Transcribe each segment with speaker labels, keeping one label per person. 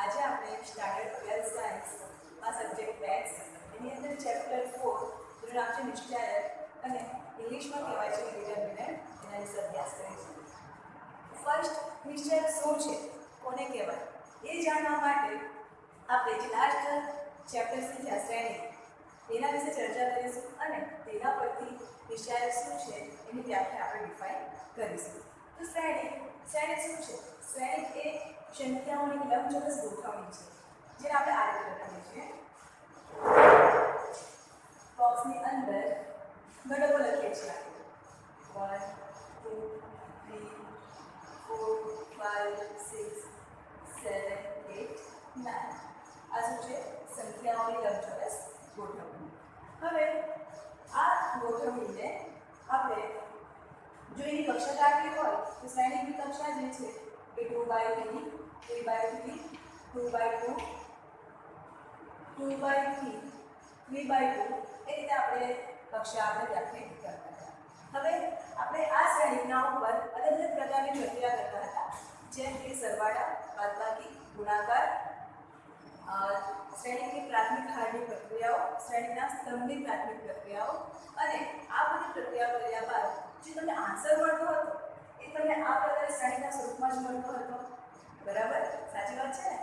Speaker 1: આજે આપણે સ્ટાન્ડર્ડ 12 સાયન્સમાં સબ્જેક્ટ મેથ્સ એની અંદર ચેપ્ટર 4 જેનું નામ છે નિશ્ચયાયક અને ઇંગ્લિશમાં કહેવાય છે ડિટર્મિનન્ટ એના વિશે અભ્યાસ કરીશું. ફર્સ્ટ નિશ્ચયાયક શું છે, કોને કહેવાય એ જાણવા માટે આપણે જે લાસ્ટ ચેપ્ટર્સની જે શ્રેણી એના વિશે ચર્ચા કરીશું અને તેના પરથી નિશ્ચયાયક શું છે એની વ્યાખ્યા આપણે ડિફાઇન કરીશું. તો શ્રેણી શું છે? શ્રેણી એ સંખ્યાઓની લંબચોરસ ગોઠવણી છે જેને આપણે આ રીતે લખીએ છીએ. બોક્સની અંદર ઘટકો લખીએ છીએ. 1 2 3 4 5 6 7 8 9. આ શું છે? સંખ્યાઓની લંબચોરસ ગોઠવણી. હવે આ ગોઠવણીને આપણે જો એની કક્ષા કાઢવી હોય તો શ્રેણીની કક્ષા જે છે એ 2/3 3/3 2/2 2/3 3/2 એ રીતે આપણે કક્ષા આપણે વ્યાખ્યાયિત કરતા હતા. હવે આપણે આ શ્રેણીના ઉપર અલગ અલગ પ્રકારની પ્રક્રિયા કરતા હતા, જેમ કે સરવાળા, બાદબાકી, ગુણાકાર, શ્રેણીની પ્રાથમિક હારની પ્રક્રિયાઓ, શ્રેણીના સ્તંભની પ્રાથમિક પ્રક્રિયાઓ અને આ બધી પ્રક્રિયાઓ કર્યા બાદ જે તમને આન્સર મળતો હતો એ તમને આ પ્રકારે શ્રેણીના સ્વરૂપમાં જ મળતો હતો. બરાબર? સાચી વાત છે ને?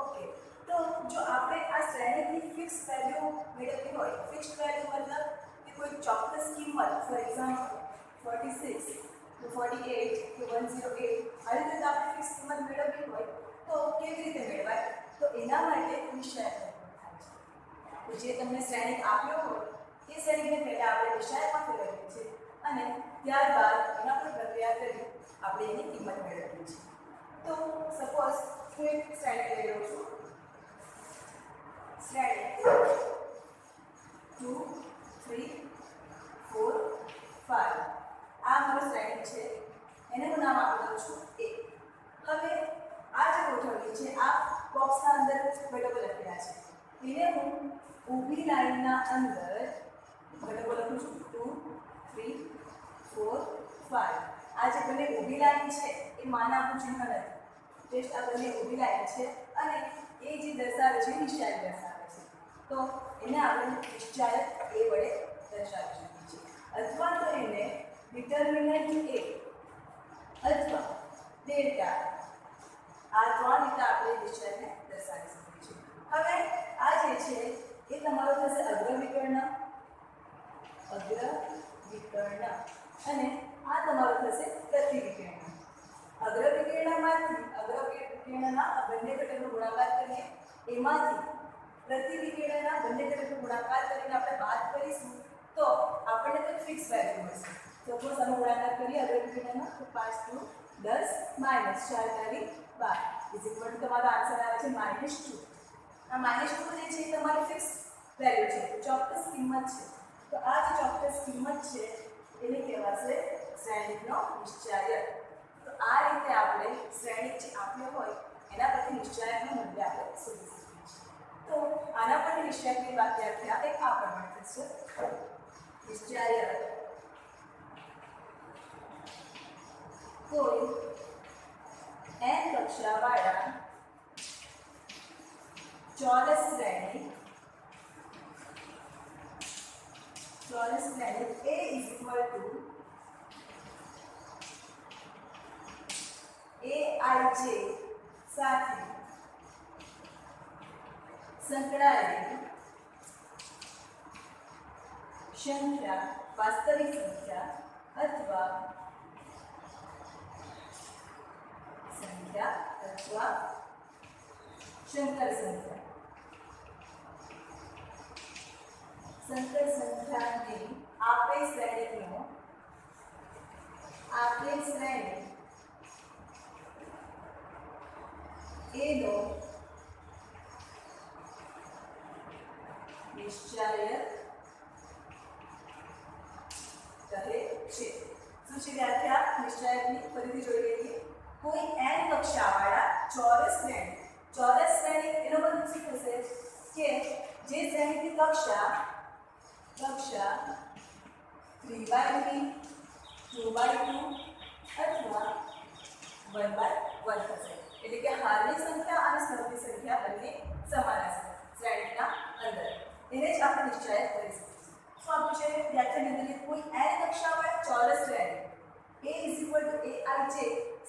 Speaker 1: ઓકે. તો જો આપણે આ શ્રેણીની ફિક્સ વેલ્યુ મેળવવી હોય, ફિક્સ્ડ વેલ્યુ મતલબ કે કોઈ ચોક્કસ કિંમત, ફોર એક્ઝામ્પલ 46 કે 48 કે 108 આ રીતે આપણે ફિક્સ કિંમત મેળવવી હોય તો કેવી રીતે મેળવાય? તો એના માટે નિશ્ચયાયક થાય છે. તો જે તમને શ્રેણી આપ્યો હોય એ શ્રેણીને પહેલાં આપણે નિશ્ચયાયકમાં ફેરવીએ છીએ અને ત્યારબાદ એના પર પ્રક્રિયા કરી આપણે એની કિંમત મેળવીએ છીએ. તો સપોઝ હું એક શ્રેણી લઈ લઉં છું. શ્રેણી 2 3 4 5 આ મારો શ્રેણી છે, એને હું નામ આપી દઉં છું A. હવે આ જે ગોઠવણી છે આ બોક્સના અંદર ઘટકો લખેલા છે, એને હું ઊભી લાઈનના અંદર ઘટકો લખું છું 2 3 4 5. આ જે બંને ઊભી લાઈન છે એ માનાનું ચિહ્ન નથી, જસ્ટ આ બંને ઊભી લાઈન છે અને એ જે દર્શાવે છે નિશ્ચયાયક દર્શાવે છે. તો એને આપણે નિશ્ચયાયક A વડે દર્શાવી શકીએ છીએ, અથવા તો એને ડિટર્મિનન્ટ A અથવા ડેલ્ટા, આ ત્રણ રીતે આપણે નિશ્ચયાયકને દર્શાવી શકીએ છીએ. હવે આ જે છે એ તમારો થશે અગ્રવિકર્ણ અને આ તમારો થશે પ્રતિવિકર્ણ. અગ્રવિકર્ણના બંને ઘટકનો ગુણાકાર કરીએ, એમાંથી પ્રતિવિકર્ણના બંને ઘટકનો ગુણાકાર કરીને આપણે બાદ કરીશું તો આપણને કોઈ ફિક્સ વેલ્યુ મળશે. સપોઝ અમે ગુણાકાર કરીએ અગ્રવિકર્ણનો તો 5 × 10 - 4 × 12 તમારો આન્સર આવે છે -2. આ -2 જે છે એ તમારી ફિક્સ વેલ્યુ છે, ચોક્કસ કિંમત છે. તો આ જે ચોક્કસ કિંમત છે એને કહેવાશે શ્રેણીનો નિશ્ચયાયક. તો આ રીતે આપણે શ્રેણી જે આપ્યો હોય એના પરથી નિશ્ચયાયકનું મૂલ્ય આપણે શોધી શકીએ છીએ. તો આના પરથી નિશ્ચયાયકની વ્યાખ્યા એક આ પ્રમાણે થશે. નિશ્ચયાયક કોઈ n કક્ષાવાળા ચોરસ શ્રેણી A is equal to Aij સાથે સંકળાયેલી સંખ્યા, વાસ્તવિક સંખ્યા અથવા સંકર સંખ્યા. સંકર સંખ્યાની આપેલ શ્રેણી એનો નિશ્ચયાયક કહે છે. શું છે વ્યાખ્યા નિશ્ચયાયકની? ફરીથી જોઈ લઈએ. કોઈ n કક્ષાવાળા ચોરસ શ્રેણી એનો મતલબ શું થશે કે જે શ્રેણીની કક્ષા 3/3 2/2 અથવા 1/1 થશે. એટલે કે હારની સંખ્યા અને સ્થળની સંખ્યા બંને સમાન હશે શ્રેણીના અંદર. એને જ આપણે નિશ્ચય કરી શકીશું. શું આપ્યું છે વ્યાખ્યાની અંદર કોઈ n કક્ષાવાળા ચોરસ શ્રેણી a aij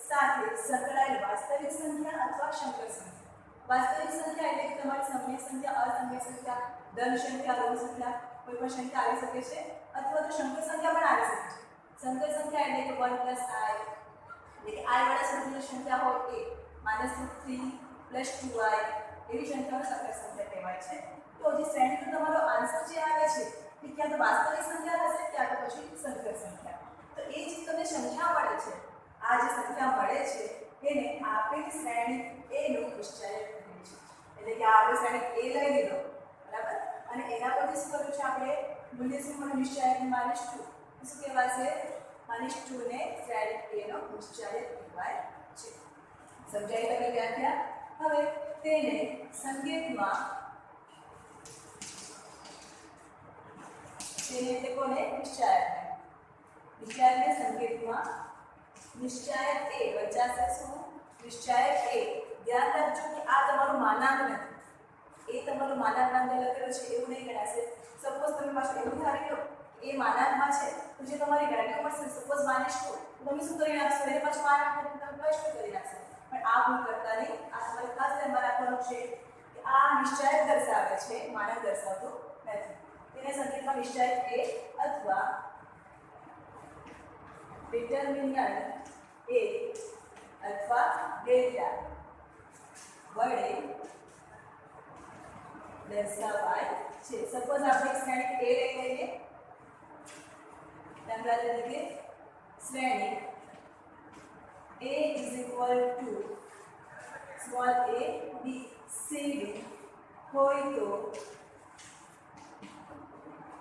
Speaker 1: સાથે સંકળાયેલ વાસ્તવિક સંખ્યા અથવા શંકર સંખ્યા. વાસ્તવિક સંખ્યા એટલે કે તમારી સમય સંખ્યા, અસમય સંખ્યા, ધન સંખ્યા, ઋણ સંખ્યા કોઈ પણ સંખ્યા આવી શકે છે અથવા તો શંકર સંખ્યા પણ આવી શકે છે. શંકર સંખ્યા એટલે કે 1 + i એટલે કે i વાળા સંખ્યાની સંખ્યા હોય એ -3 + 2i એવી સંખ્યાને શંકર સંખ્યા કહેવાય છે. તો જે શ્રેણીનો તમારો આન્સર જે આવે છે એ ક્યાં તો વાસ્તવિક સંખ્યા હશે ક્યાં તો પછી શંકર સંખ્યા. તો એ જે તમને સંખ્યા મળે છે, આ જે સંખ્યા મળે છે એને આપેલી શ્રેણી a નું નિશ્ચય કરીએ છીએ. એટલે કે આ આપણે શ્રેણી a લઈ લીધો બરાબર અને એના પરથી શું કર્યું છે આપણે મૂલ્ય શું મળ્યું નિશ્ચયક -2 શું કહેવાશે -2 ને શ્રેણી a નો નિશ્ચય કહેવાય છે. સમજાય તમે વ્યાખ્યા? હવે તેને સંકેતમાં તેને એટલે કોને નિશ્ચયકને નિશ્ચયકને સંકેતમાં નિશ્ચયક a વચ્ચાશે શું નિશ્ચયક a. ધ્યાન રાખજો કે આ તમારું માનાંક નથી, એ તમારું માનાંક અંદર લખેલો છે એવું નહીં ગણાશે. સપોઝ તમે પાછું એવું ધારી લો એ માનાંકમાં છે તો જે તમારી વેલ્યુ મળશે સપોઝ -2 તો તમે શું કરી નાખશો એને પાછું માનાંક તમે પ્લસ કરી નાખશો. પણ આ ભૂલ કરતા નહીં. આ તમારે ખાસ ધ્યાનમાં રાખવાનું છે કે આ નિશ્ચયક દર્શાવે છે, માનાંક દર્શાવતું નથી. તેને સંકેતમાં નિશ્ચયક a અથવા ડિટરમિનન્ટ a અથવા ડેલ્ટા વડે દર્શાવાય છે. સપોઝ આપણે શ્રેણી a લઈ લઈએ. દાખલા તરીકે શ્રેણી a = a b c d હોય તો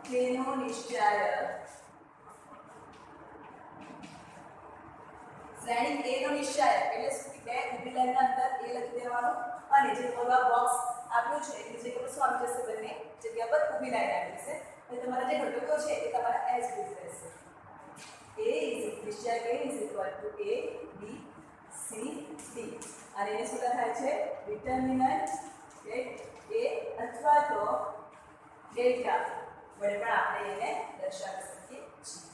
Speaker 1: તેનો નિશ્ચયક શ્રેણી a નો નિશ્ચયક એટલે શું બે ઊભી લાઈનના અંદર a લખી દેવાનું અને જે બોલવા બોક્સ આપ્યું છે એ જગ્યા પર શું આવી જશે બંને જગ્યા પર ઊભી લાઈન આવી જશે. એટલે તમારા જે ઘટકો છે એ તમારા s ગ્રુપ રહેશે. નિશ્ચયક a = a b c d અને એને શું લખાય છે ડિટરમિનન્ટ a અથવા તો ડેલ્ટા વડે પણ આપણે એને દર્શાવી શકીએ છીએ.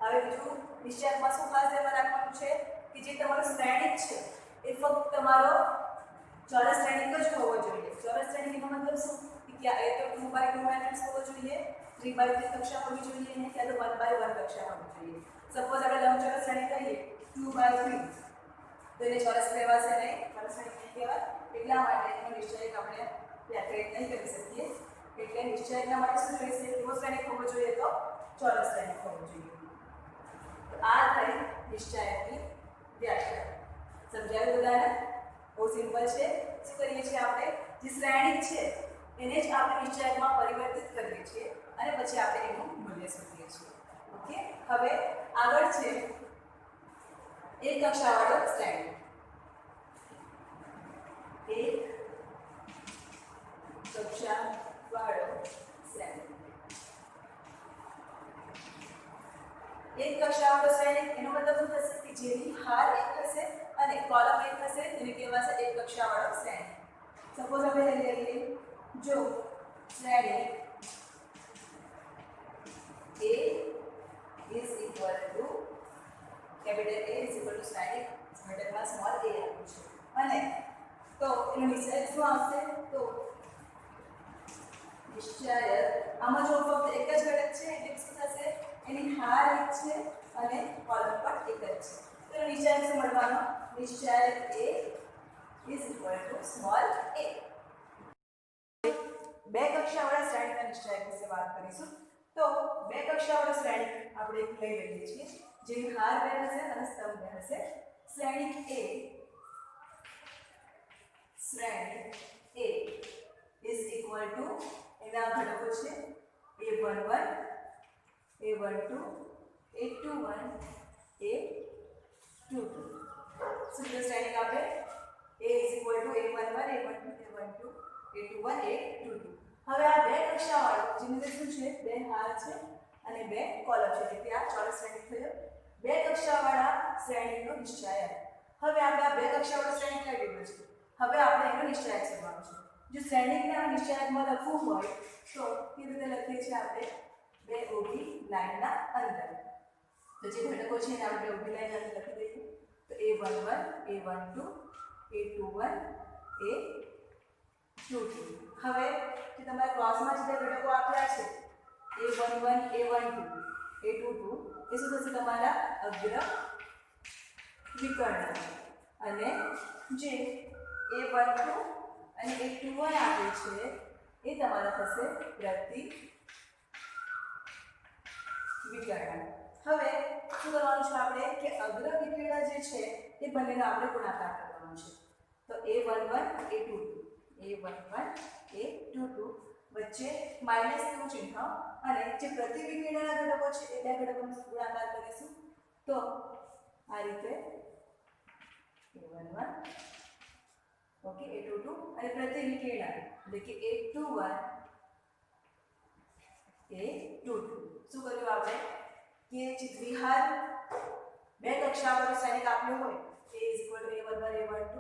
Speaker 1: હવે બીજું નિશ્ચયકમાં શું ખાસ ધ્યાનમાં રાખવાનું છે કે જે તમારો શ્રેણિક છે એ ફક્ત તમારો ચોરસ શ્રેણિક જ હોવો જોઈએ. ચોરસ શ્રેણિકનો મતલબ શું કે એ તો 2/2 મેટ્રિક્સ હોવો જોઈએ, 3/3 કક્ષા હોવી જોઈએ અને ક્યાં તો 1/1 કક્ષા હોવી જોઈએ. સપોઝ આપણે લંબચોરસ શ્રેણિક કહીએ 2/3 તો એને ચોરસ કહેવાશે નહીં, ચોરસ શ્રેણિક નહીં કહેવાય. એટલા માટે એનો નિશ્ચયક આપણે વ્યાખ્યાયિત નહીં કરી શકીએ. એટલે નિશ્ચયકના માટે શું કહીએ કેવો શ્રેણિક હોવો જોઈએ તો ચોરસ શ્રેણિક હોવો જોઈએ. તો આ થઈ નિશ્ચયકની વ્યાખ્યા. સમજાયું બધાને? બહુ સિમ્પલ છે. શું કરીએ છીએ આપણે જે શ્રેણિક છે એને જ આપણે નિશ્ચયકમાં પરિવર્તિત કરીએ છીએ અને પછી આપણે એનું મૂલ્ય શોધીએ છીએ. ઓકે, હવે આગળ છે એક કક્ષાવાળો શ્રેણિક. એક કક્ષાવાળો શ્રેણિક. એક કક્ષાવાળો શ્રેણિક એનો મતલબ શું થશે કે જેની હાર એક હશે અને કોલમ એક હશે તેને કહેવાશે એક કક્ષાવાળો શ્રેણિક. સપોઝ આપણે લઈ લઈએ જો શ્રેણિક a is equal to capital A is equal to શ્રેણિક ઘટકમાં સ્મોલ a આપ્યું છે અને તો એનો નિશ્ચય શું આવશે તો નિશ્ચય આમાં જો ફક્ત એક જ ઘટક છે એટલે શું થશે એની હાર એક છે અને કોલમ પણ એક જ છે. તો એનો નિશ્ચય શું મળવાનો નિશ્ચય a is equal to small a. બે કક્ષાવાળા શ્રેણીના નિશ્ચયક વિશે વાત કરીશું. તો બે કક્ષાવાળા શ્રેણિક આપણે એક લઈ લઈએ છીએ જેની હાર બે હશે અને સ્તંભ બે હશે. શ્રેણિક a is equal to એના ઘટકો છે a11 a12 a21 a22. સૂત્ર શ્રેણિક આપે a is equal to a11 a12 a21 a22. હવે આ બે કક્ષાવાળો જેની અંદર શું છે બે હાર છે અને બે કોલમ છે એટલે આ ચોરસ શ્રેણિક થયો. બે કક્ષાવાળા શ્રેણીનો નિશ્ચયક હવે આપણે આ બે કક્ષાવાળો શ્રેણિક લઈ લીધો છે. હવે આપણે એનો નિશ્ચયાંક શોધવાનો છે. જો શ્રેણિકને આપણે નિશ્ચયાંકમાં લખવું હોય તો કેવી રીતે લખીએ છીએ આપણે બે ઊભી લાઈનના અંદર. તો જે ઘટકો છે એને આપણે ઊભી લાઈન અંદર લખી દઈએ. તો a11 a12 a21 a22. હવે જે તમારા ક્રોસમાં જે ઘટકો આપેલા છે a11 a12 a22 એ શું થશે તમારા અગ્ર વિકર્ણ અને જે a12 અને a21 આપે છે એ તમારા થશે પ્રતિ વિકર્ણ. હવે શું કરવાનું છે આપણે કે અગ્ર વિકર્ણ જે છે એ બંનેનો આપણે ગુણાકાર કરવાનો છે. તો a11 a22 a11 a22 વચ્ચે માઈનસનું ચિહ્ન અને જે પ્રતિ વિકર્ણના ઘટકો છે એ બે ઘટકોનો ગુણાકાર કરીશું. તો આ રીતે a11 ઓકે a22 અને પ્રતિ વિકર્ણ એટલે કે a21 a22. શું કર્યું આપણે કે જે દ્વિહાર બે કક્ષાવાળો શ્રેણિક આપ્યો હોય a a11 a12 a21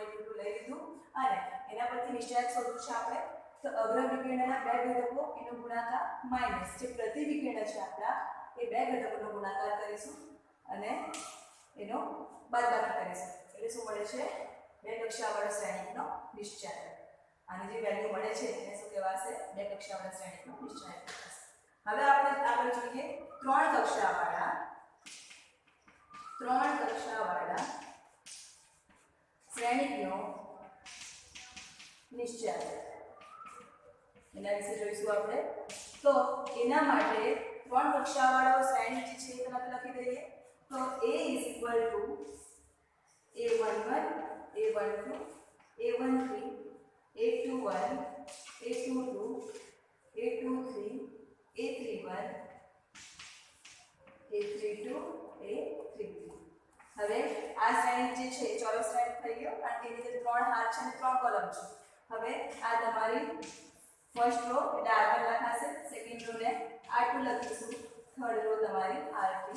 Speaker 1: a22 લઈ લીધું અને એના પરથી નિશ્ચયાંક શોધવું છે આપણે. તો અગ્ર વિકર્ણના બે ઘટકો એનો ગુણાકાર માઈનસ જે પ્રતિ વિકર્ણ છે આપણા એ બે ઘટકોનો ગુણાકાર કરીશું અને એનો બાદબાકી કરીશું. એટલે શું મળે છે બે કક્ષાવાળા શ્રેણિકનો નિશ્ચયાંક. આની જે વેલ્યુ મળે છે એને શું કહેવાશે બે કક્ષાવાળા શ્રેણિકનો નિશ્ચયાંક. હવે આપણે આગળ જોઈએ ત્રણ કક્ષાવાળા શ્રેણિકનો નિશ્ચયાંક. એના વિશે જોઈશું આપણે. તો એના માટે ત્રણ કક્ષાવાળો શ્રેણિક જે છે એ તમે લખી દઈએ. તો a a11 a12 a13 a21 a22 a23 a31 a32 a33. હવે આ શ્રેણિક જે છે ચોરસ શ્રેણિક થઈ ગયો કારણ કે એની અંદર ત્રણ હાથ છે અને ત્રણ કોલમ છે. હવે આ તમારી ફર્સ્ટ રો એટલે R1 લખાશે, સેકન્ડ રો ને R2 લખીશું, થર્ડ રો તમારી R3,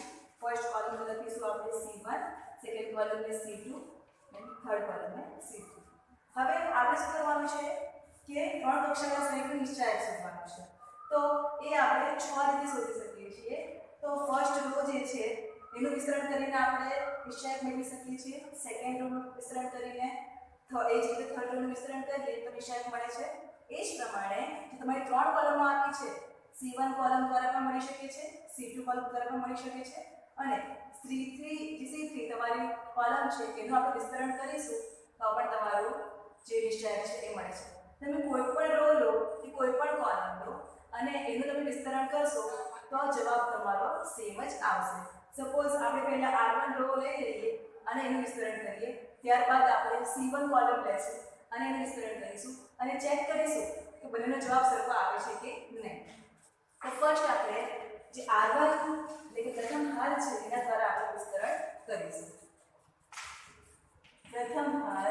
Speaker 1: ફર્સ્ટ કોલમ લખીશું આપણે C1, સેકન્ડ કોલમ ને C2 અને થર્ડ કોલમ ને C3. હવે આપણે શું કરવાનું છે કે ત્રણ કક્ષાના શ્રેણિકનો નિશ્ચયાંક શોધવાનો છે. તો એ આપણે 6 રીતે શોધી શકીએ છીએ. તો ફર્સ્ટ રો જે છે એનું વિસ્તરણ કરીને આપણે નિશ્ચયાંક મેળવી શકીએ છીએ. સેકન્ડ રોનું વિસ્તરણ કરીને એ જ રીતે થર્ડ રોનું વિસ્તરણ કરીએ તો નિશ્ચયાંક મળે છે. એ જ પ્રમાણે જે તમારી ત્રણ કોલમો આપી છે C1 કોલમ દ્વારા પણ મળી શકે છે, C2 કોલમ દ્વારા પણ મળી શકે છે અને C3 તમારી કોલમ છે એનું આપણે વિસ્તરણ કરીશું તો પણ તમારું જે નિશ્ચયાંક છે એ મળે છે. તમે કોઈ પણ રો લો કે કોઈ પણ કોલમ લો અને એનું તમે વિસ્તરણ કરશો તો જવાબ તમારો સેમ જ આવશે. સપોઝ આપણે પહેલા R1 રો લઈ લઈએ અને એનું વિસ્તરણ કરીએ, ત્યારબાદ આપણે C1 કોલમ લેશું અને એનું વિસ્તરણ કરીશું અને ચેક કરીશું કે બંનેનો જવાબ સરખો આવે છે કે નહીં. તો ફર્સ્ટ આપણે જે R1 એટલે કે પ્રથમ હાર છે એના દ્વારા આપણે વિસ્તરણ કરીશું. પ્રથમ હાર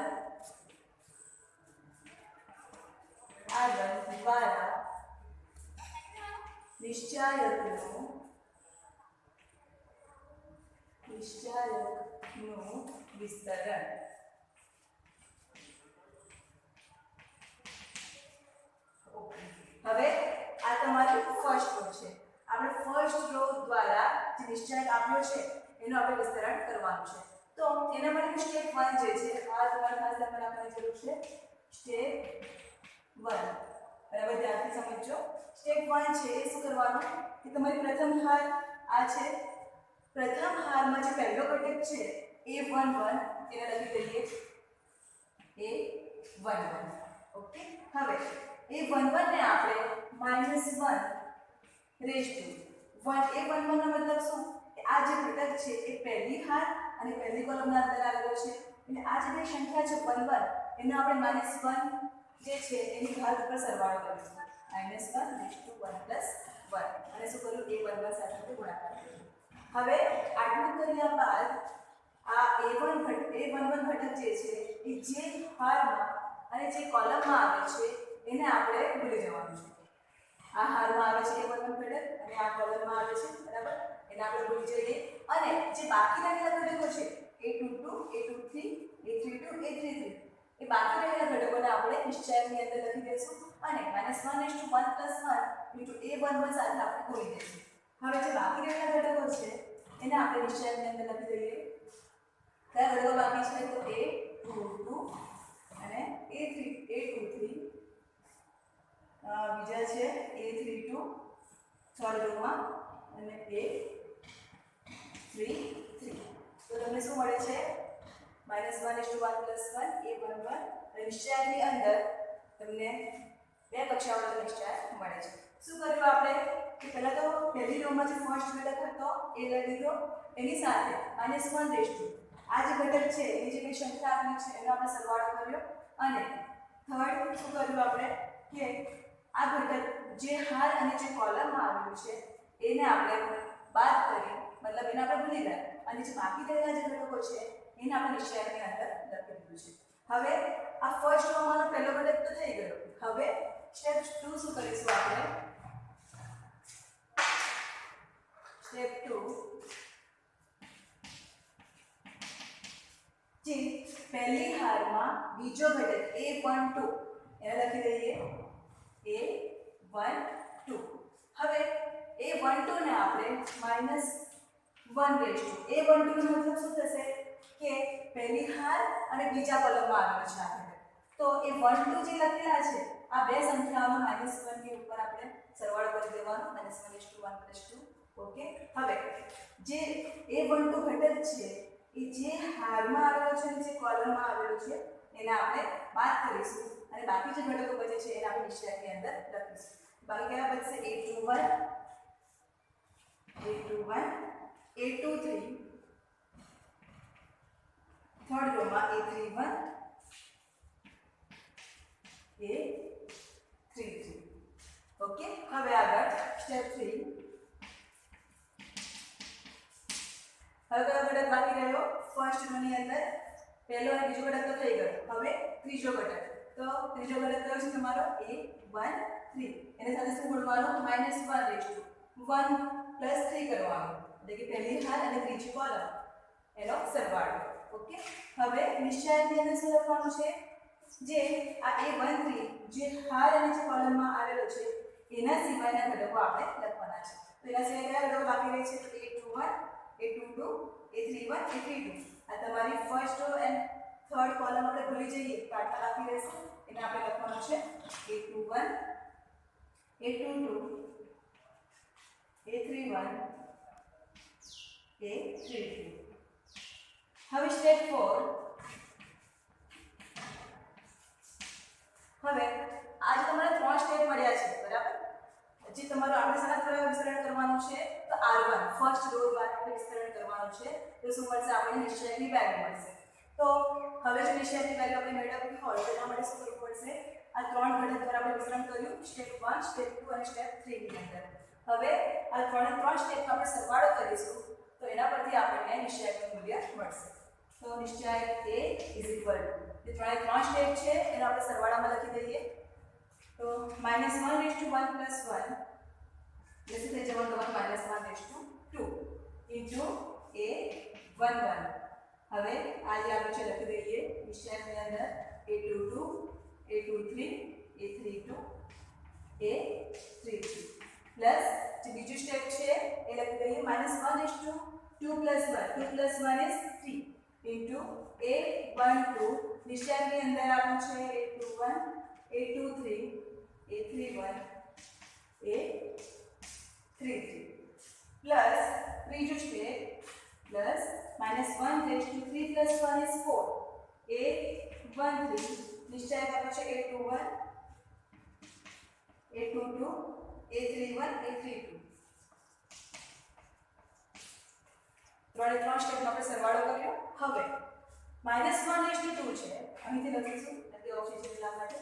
Speaker 1: R1 દ્વારા નિશ્ચયાંકનું વિસ્તરણ. હવે આ તમારી ફર્સ્ટ રો છે. આપણે ફર્સ્ટ રો દ્વારા જે નિશ્ચયાંક આપ્યો છે એનું આપણે વિસ્તરણ કરવાનું છે. તો એના માટે સ્ટેપ 1 જે છે આ તમારે ખાસ ધ્યાન રાખવાની જરૂર છે. સ્ટેપ 1 બરાબર ધ્યાનથી સમજો. સ્ટેપ 1 છે એ શું કરવાનું કે તમારી પ્રથમ હાર આ છે. પ્રથમ હારમાં જે પહેલો ઘટક છે a11 એને લખી દઈએ a11. ઓકે. હવે a11 ને આપણે -1 રેઝ ટુ 1 a11 નો મતલબ શું કે આ જે ઘટક છે એ પહેલી હાર અને પહેલી કોલમના અંદર આવેલો છે એટલે આ જે બે સંખ્યા છે 11 એનો આપણે -1 જે છે એની ઘાત ઉપર સરવાળો કરીશું. -1 રેઝ ટુ 1 + 1 અને શું કર્યું a11 સાથે ગુણાકાર કર્યો. હવે આટલું કર્યા બાદ આ a11 ઘટક જે છે એ જે હારમાં અને જે કોલમમાં આવે છે એને આપણે ભૂલી જવાનું છે. આ હારમાં આવે છે a11 ઘટક અને આ કોલમમાં આવે છે બરાબર, એને આપણે ભૂલી જઈએ અને જે બાકી રહેલા ઘટકો છે A22 A23 A32 A33 એ બાકી રહેલા ઘટકોને આપણે નિશ્ચયકની અંદર લખી દઈશું અને -1 + 1 + 1 * A11 સાથે આપણે ગુણી દઈશું. હવે જે બાકી રહેલા ઘટકો છે એને આપણે નિશ્ચયકની અંદર લખી દઈએ. કયા ઘટકો બાકી છે તો A22 અને A23 બીજા છે A32 થર્ડ રોમાં અને A33 તો તમને શું મળે છે -1 * 1 + 1 A11 અને નિશ્ચયકની અંદર તમને બે કક્ષાવાળો નિશ્ચય મળે છે. શું કર્યું આપણે કે પહેલા તો પહેલી રોમાં જે ફર્સ્ટ ઘટક હતો એ લઈ લીધો એની સાથે -1 આ જે ઘટક છે એની જે કઈ સંખ્યા આપેલી છે એનો આપણે સરવાળો કર્યો અને થર્ડ શું કર્યું આપણે કે આ ઘટક જે હાર અને જે કોલમમાં આવેલું છે એને આપણે બાદ કરી મતલબ એને આપણે ભૂલી ગયા અને જે બાકી રહેલા જે ઘટકો છે એને આપણે નિશ્ચયકની અંદર લખી દીધું છે. હવે આ ફર્સ્ટ રોમાંનો પહેલો ઘટક તો થઈ ગયો. હવે સ્ટેપ 2 શું કરીશું આપણે સ્ટેપ 2 જે પહેલી હારમાં બીજો ઘટક A12 એને લખી દઈએ A12. હવે A12 ને આપણે -1 A12 નો મતલબ શું થશે કે પહેલી હાર અને બીજા કોલમમાં આવેલું છે આ ઘટક. તો A12 જે લખેલા છે આ બે સંખ્યાઓનો -1 ની ઉપર આપણે સરવાળો કરી દેવાનો -1 + 1 + 2. ઓકે. હવે જે A12 ઘટક છે એ જે હારમાં આવેલો છે અને જે કોલમમાં આવેલો છે એને આપણે બાદ કરીશું અને બાકી જે ઘટકો બચે છે એને આપણે નિશ્ચયકની અંદર લખીશું. બાકી કયા બચશે A21 A23 third રોમાં A31 A33. Okay. હવે આગળ સ્ટેપ 3 હવે કયો ઘટક બાકી રહ્યો ફર્સ્ટ રોની અંદર પહેલો અને બીજો ઘટક તો થઈ ગયો. હવે ત્રીજો ઘટક તો ત્રીજો ઘટક કયો છે તમારો A13 એને સાથે શું ગુણવાનું -1 + 3 કરવાનું એટલે કે પહેલી હાર અને ત્રીજી કોલમ એનો સરવાળો. ઓકે. હવે નિશ્ચયકની અંદર શું લખવાનું છે જે આ A13 જે હાર અને જે કોલમમાં આવેલો છે એના સિવાયના ઘટકો આપણે લખવાના છે. તો એના સિવાય કયા ઘટકો બાકી રહે છે તો A21 A22 A31 A32 આ તમારી first raw and third column આપણે ભૂલી જઈએ તો આટલા બાકી રહેશે એને આપણે લખવાનું છે A21 A22 A31 A32. હવે સ્ટેપ 4 હવે આજે તમારે 3 સ્ટેપ મળ્યા છે બરાબર. જે તમારું આપણે શાના દ્વારા વિસ્તરણ કરવાનું છે તો R1 ફર્સ્ટ રો દ્વારા આપણે વિસ્તરણ કરવાનું છે તો શું મળશે આપણને નિશ્ચયકની વેલ્યુ મળશે. તો હવે જો નિશ્ચયકની વેલ્યુ આપણે મેળવવી હોય તો એના માટે શું કરવું પડશે આ ત્રણ ઘટક દ્વારા આપણે વિસ્તરણ કર્યું સ્ટેપ 1 સ્ટેપ 2 અને સ્ટેપ 3 ની અંદર. હવે આ ત્રણ સ્ટેપનો આપણે સરવાળો કરીશું તો એના પરથી આપણને નિશ્ચયકનું મૂલ્ય મળશે. તો નિશ્ચયક A જે ત્રણ સ્ટેપ છે એનો આપણે સરવાળામાં લખી દઈએ તો -1 * 1 + 1 એટલે થઈ જવાનું તમારું -1 / 2 A11. હવે આ જે આપણે છે લખી દઈએ નિશ્ચયકની અંદર A22 A23 A32 A33 plus જે બીજું સ્ટેપ છે એ લખી દઈએ -1 * 2 + 1 2 + 1 is 3 A12 નિશ્ચયકની અંદર આપણું છે A21 A23 A31 A33 plus ત્રીજું સ્ટેપ પ્લસ -1 * 3 + 1 is 4 A13 નિશ્ચયક આપણું છે A21 A22 A31 A32 ત્રણ સ્ટેપનો આપણે સરવાળો કર્યો. હવે -1 * 2 છે અહીંથી લખીશું એટલે ઓપ્શન એટલા માટે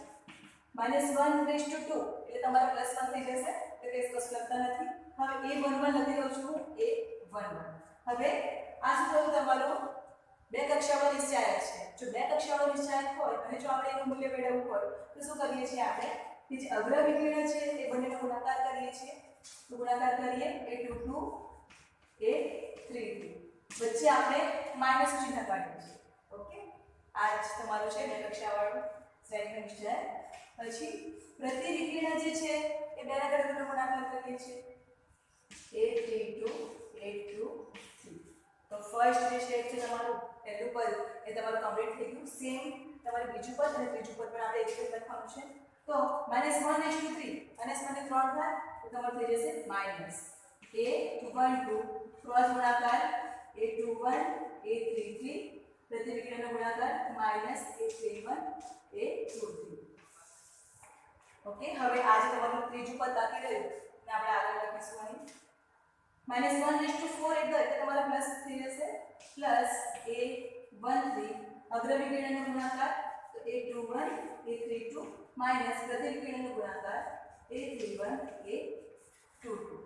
Speaker 1: -1 * 2 એટલે તમારા +1 થઈ જશે એટલે કે સ્પષ્ટ લખતા નથી. હવે A11 લખી દઉં છું A11. હવે આ શું થયું તમારું બે કક્ષાવાળો નિશ્ચયક છે. જો બે કક્ષાવાળો નિશ્ચયક હોય અને જો આપણે એનું મૂલ્ય મેળવવું હોય તો શું કરીએ છીએ આપણે કે જે અગ્ર વિકર્ણ છે એ બંનેનો ગુણાકાર કરીએ છીએ. તો ગુણાકાર કરીએ A22 A33 વચ્ચે આપણે માઇનસ ચિહ્ન કાઢ્યું છે. ઓકે, આ જ તમારું છે બે કક્ષાવાળું શ્રેણીનો નિશ્ચય. પછી પ્રતિવિકર્ણ જે છે એ બેના ઘટકનો ગુણાકાર કરીએ છીએ. 8 * 8 * 3. તો ફર્સ્ટ જે સ્ટેપ છે તમારું પહેલું પદ એ તમારું કમ્પ્લીટ થઈ ગયું. સેમ તમારું બીજું પદ અને ત્રીજું પદ પણ આપણે એક જ લખવાનું છે. તો -1/3 અને મને 3 થાય તો તમારું થઈ જશે માઇનસ a12 ક્રોસ ગુણાકાર a21 a33 પ્રતિવિકર્ણનો ગુણાકાર -a31 a23. ઓકે, હવે આજે તમારું ત્રીજું પદ બાકી રહ્યું ને આપણે આગળ લખીશું અહીં -1/4 એટલે તમારા પ્લસ થઈ જશે +a13 અગ્રવિકર્ણનો ગુણાકાર તો a21 a32 માઈનસ પ્રતિવિકર્ણનો ગુણાકાર a31 a22.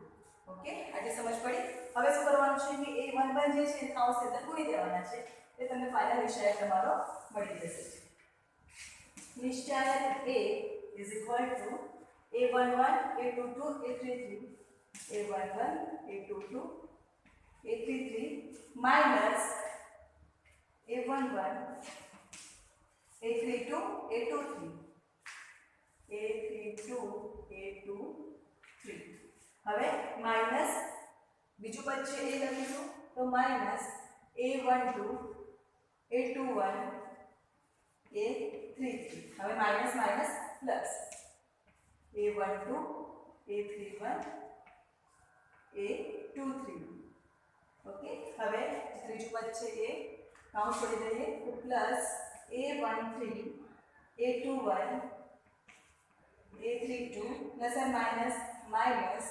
Speaker 1: ઓકે, આજે સમજ પડી. હવે શું કરવાનું છે કે a11 જે છે કૌંસ અંદર ગુણી દેવાના છે. એ તમને ફાઇનલ નિશ્ચય તમારો મળી જશે. નિશ્ચય a is equal to a11 a22 a33 a11 a22 a33 minus a11 a32 a23 a32 a23. હવે માઈનસ બીજું પદ છે એ લખીશું તો માઈનસ a12 a21 a33. હવે minus minus plus a12 a31 a23. Okay, હવે ત્રીજું પદ છે એ કાઉન્ટ છોડી દઈએ તો plus a13 a21 a32 plus અને minus minus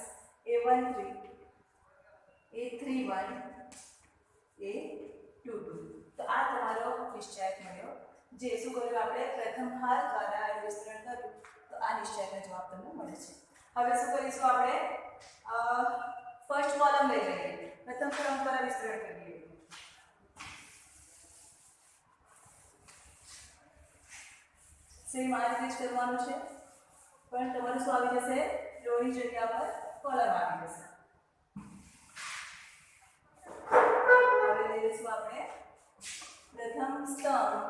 Speaker 1: a13 a31 a22. તો આ તમારો નિશ્ચય મળ્યો. જે શું કર્યું આપણે પ્રથમ હાર દ્વારા વિસ્તરણ કર્યું તો આ નિશ્ચયનો જવાબ તમને મળે છે. હવે શું કરીશું આપણે ફર્સ્ટ કોલમ લઈ લઈએ. પ્રથમ કોલમ દ્વારા વિસ્તરણ કરીએ. સેમ આ રીતે જ કરવાનું છે પણ તમારું શું આવી જશે રોની જગ્યા પર કોલમ આવી જશે. હવે લઈ લઈશું આપણે પ્રથમ સ્તંભ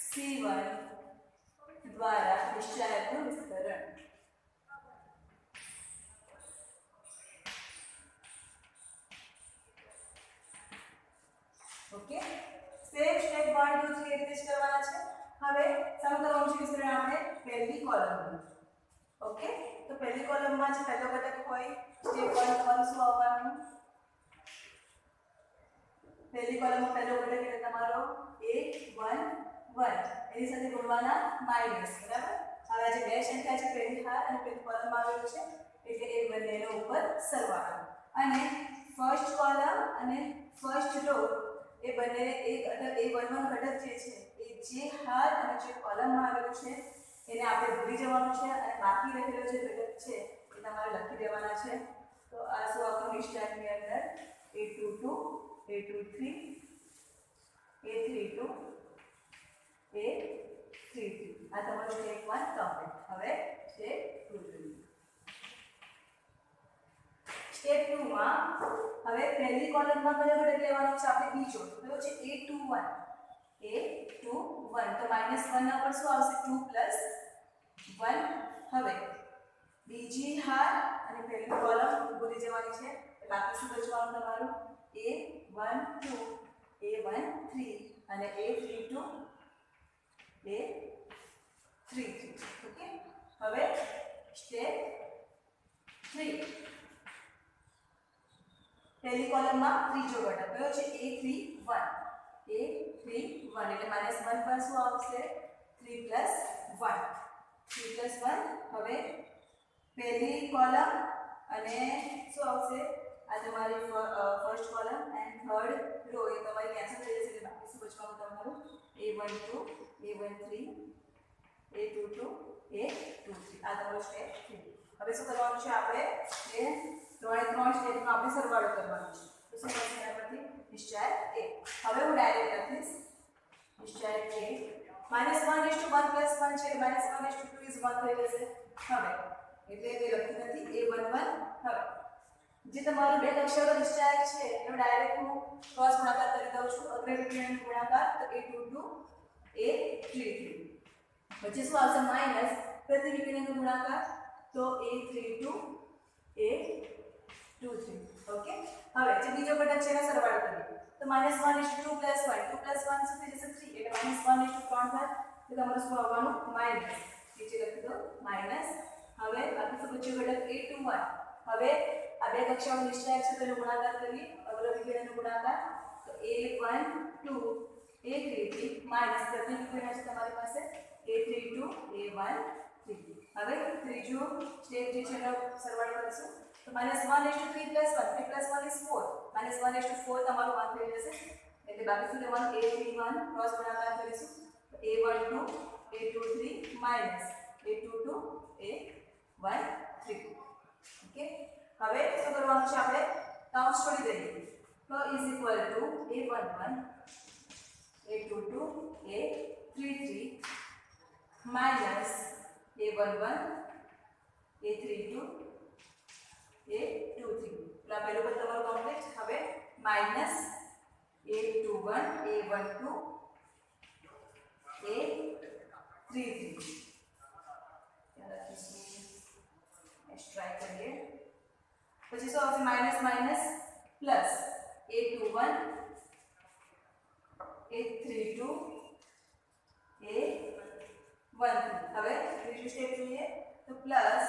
Speaker 1: C1 દ્વારા નિશ્ચયકનું વિસ્તરણ. ઓકે, સેમ સ્ટેપ 1 2 3 એ રીતે જ કરવાના છે. હવે સમ કરવાનું છે વિસ્તરણ આપણે પહેલી કોલમમાં. ઓકે, તો પહેલી કોલમમાં જે પહેલો ઘટક હોય સ્ટેપ 1 તમારું શું આવવાનું? પહેલી કોલમમાં પહેલો ઘટક એટલે તમારો a11 એની સાથે ગુણવાના માઈનસ. બરાબર, હવે જે બે સંખ્યા છે પહેલી હાર અને પહેલી કોલમમાં આવેલું છે એટલે એ બંનેનો ઉપર સરવાળો. અને ફર્સ્ટ કોલમ અને ફર્સ્ટ રો એ બંને એક a11 ઘટક જે છે એ જે હાર અને જે કોલમમાં આવેલું છે એને આપણે ભૂલી જવાનું છે અને બાકી રહેલો જે ઘટક છે એ તમારે લખી દેવાના છે. તો આ શું આપણું નિશ્ચયની અંદર a22 a23 a32 a33. આ તમારું સ્ટેપ 1 કમ્પ્લીટ. હવે સ્ટેપ 2 સ્ટેપ 2 માં હવે પહેલી કોલમમાં કયો ઘટક લેવાનો છે આપણે બીજો કયો છે a21 તો -1 ના પર શું આવશે 2 + 1. હવે બીજી હાર અને પહેલી કોલમ ભૂલી જવાની છે. બાકી શું બચવાનું તમારું a12 a13 અને a32 a33. ઓકે, હવે સ્ટેપ 3 પહેલી કોલમમાં ત્રીજો ઘટક કયો છે a31 એટલે -1 પર શું આવશે 3 + 1 હવે પહેલી કોલમ અને શું આવશે આ તમારી first column and third row એ તમારી કેન્સલ થઈ જશે એટલે બાકી શું બચવાનું તમારું a12 a13 a22 a23. આ તમારો સ્ટેપ 3. હવે શું કરવાનું છે આપણે એ ત્રણ સ્ટેપનો આપણે સરવાળો કરવાનો છે. તો શું થશે એના પરથી નિશ્ચય a. હવે હું ડાયરેક્ટ લખીશ નિશ્ચય a -1 + 1 + 1 છે -1 + 2 is 1 થઈ જશે. હવે એટલે તે લખી નથી a11. હવે જે તમારું બે કક્ષાનો નિશ્ચાયક છે એનો ડાયરેક્ટ હું ક્રોસ ગુણાકાર કરી દઉં છું. અગ્ર વિકર્ણ ગુણાકાર તો a22 a33 પછી શું આવશે માઈનસ પ્રતિ વિકર્ણનો ગુણાકાર તો a32 a23 ઓકે. હવે જે બીજો ઘટક છે એનો સરવાળો કરીએ તો -1 + 2 + 1 2 + 1 સુધી જશે 3 એટલે -1 * 3 થાય તો તમારું શું આવવાનું માઈનસ નીચે લખી દો માઈનસ. હવે બાકી શું બચ્યું ઘટક a21 હવે આ બે કક્ષાનો નિશ્ચાયક છે તેનો ગુણાકાર કરીએ અગ્ર વિકર્ણનો ગુણાકાર તો a12 a33 માઈનસ પ્રતિ વિકર્ણ છે તમારી પાસે a32 a13. હવે ત્રીજો સ્ટેપ જે છે એનો સરવાળો કરીશું તો -1 * 3 + 1 3 + 1 is 4 -1 * 4 તમારું 1 થઈ જશે એટલે બાકી શું લેવાનું a31 ક્રોસ ગુણાકાર કરીશું તો a12 a23 minus a22 a13 okay. હવે શું કરવાનું છે આપણે કૌંસ છોડી દઈએ તો a11 a22 a33 minus a11 a32 a23 એટલે આ પહેલું પદ તમારું કમ્પ્લીટ. હવે minus a21 a12 a33 try કરીએ પછી શું આવશે minus minus plus a21 a32 a13. હવે ત્રીજું સ્ટેપ જોઈએ તો પ્લસ